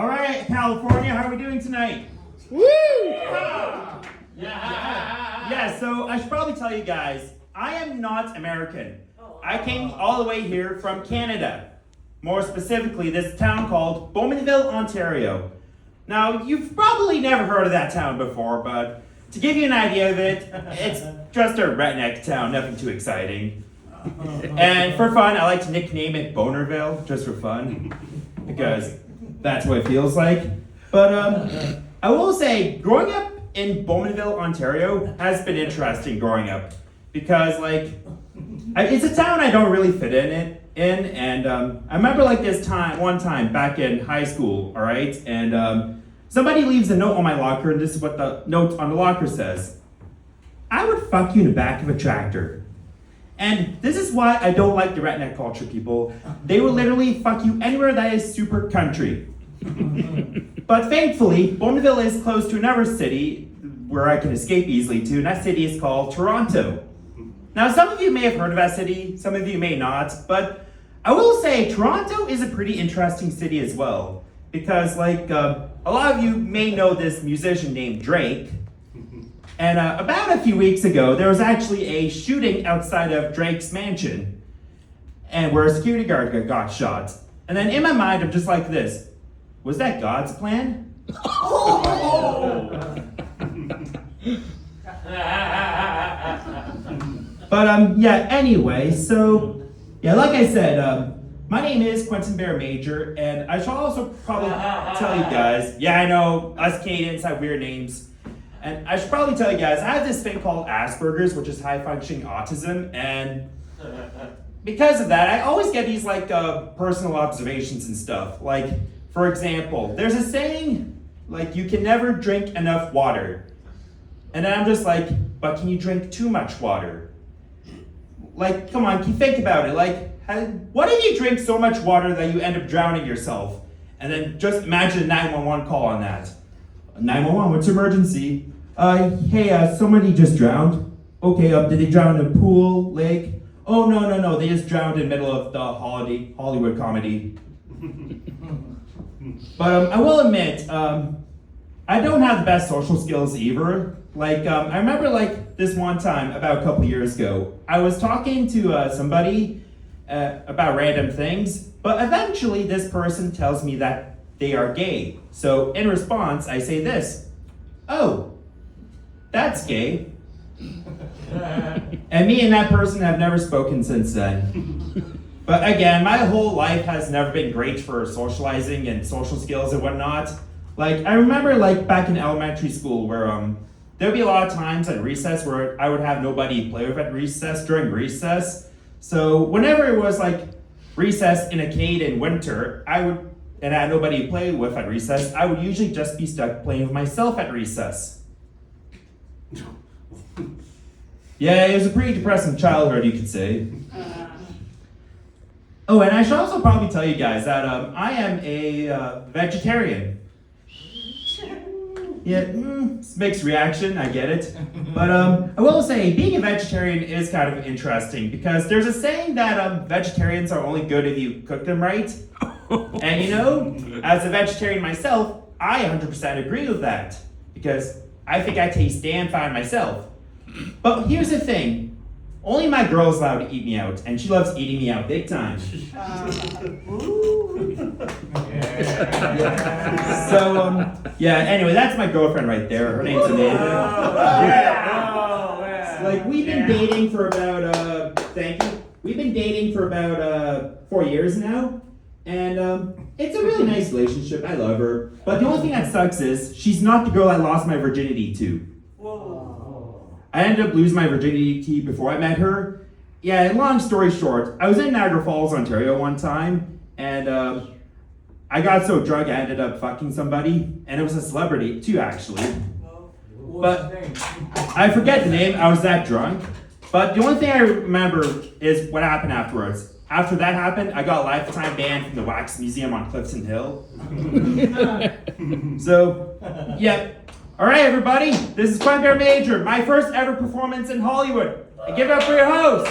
All right, California, how are we doing tonight? Woo! Yeah, so I should probably tell you guys, I am not American. I came all the way here from Canada. More specifically, this town called Bowmanville, Ontario. Now, you've probably never heard of that town before, but to give you an idea of it, it's just a redneck town, nothing too exciting. And for fun, I like to nickname it Bonerville, just for fun, because that's what it feels like. But I will say, growing up in Bowmanville, Ontario has been interesting growing up, because it's a town I don't really fit in, and I remember one time back in high school, all right, and somebody leaves a note on my locker, and this is what the note on the locker says: "I would fuck you in the back of a tractor." And this is why I don't like the redneck culture, people. They will literally fuck you anywhere that is super country. But thankfully, Bowmanville is close to another city where I can escape easily to, and that city is called Toronto. Now, some of you may have heard of that city, some of you may not, but I will say Toronto is a pretty interesting city as well, because a lot of you may know this musician named Drake, and about a few weeks ago, there was actually a shooting outside of Drake's mansion, and where a security guard got shot. And then in my mind, I'm just like this: was that God's plan? But yeah, anyway, so yeah, like I said, my name is Quenten Major, and I should also probably tell you guys, yeah, I know, us Canadians have weird names, and I should probably tell you guys, I have this thing called aspergers, which is high-functioning autism, and because of that, I always get these personal observations and stuff. For example, there's a saying, you can never drink enough water. And then I'm just like, but can you drink too much water? Come on, can you think about it? What if you drink so much water that you end up drowning yourself? And then just imagine a 911 call on that. 911, what's your emergency? Hey, somebody just drowned. Okay, did they drown in a pool, lake? Oh, no, they just drowned in the middle of the Hollywood comedy. But I will admit, I don't have the best social skills either. I remember this one time about a couple years ago, I was talking to somebody about random things, but eventually this person tells me that they are gay. So in response, I say this: "Oh, that's gay." And me and that person have never spoken since then. But again, my whole life has never been great for socializing and social skills and whatnot. I remember back in elementary school where there'd be a lot of times at recess where I would have nobody to play with at recess during recess. So whenever it was recess in a Canadian winter, and I had nobody to play with at recess, I would usually just be stuck playing with myself at recess. Yeah, it was a pretty depressing childhood, you could say. Oh, and I should also probably tell you guys that I am a vegetarian. Yeah, mixed reaction, I get it. But I will say, being a vegetarian is kind of interesting, because there's a saying that vegetarians are only good if you cook them right. And as a vegetarian myself, I 100% agree with that, because I think I taste damn fine myself. But here's the thing: only my girl's allowed to eat me out, and she loves eating me out big time. So, yeah, anyway, that's my girlfriend right there. Her name's Amanda. We've been dating for about, We've been dating for about 4 years now, and it's a really nice relationship. I love her. But the only thing that sucks is she's not the girl I lost my virginity to. I ended up losing my virginity before I met her. Yeah, long story short, I was in Niagara Falls, Ontario one time, and I got so drunk I ended up fucking somebody, and it was a celebrity too, actually. But I forget the name, I was that drunk. But the only thing I remember is what happened afterwards. After that happened, I got a lifetime ban from the Wax Museum on Clifton Hill. So, yeah. All right, everybody, this is Quenten Major, my first ever performance in Hollywood. And give it up for your host.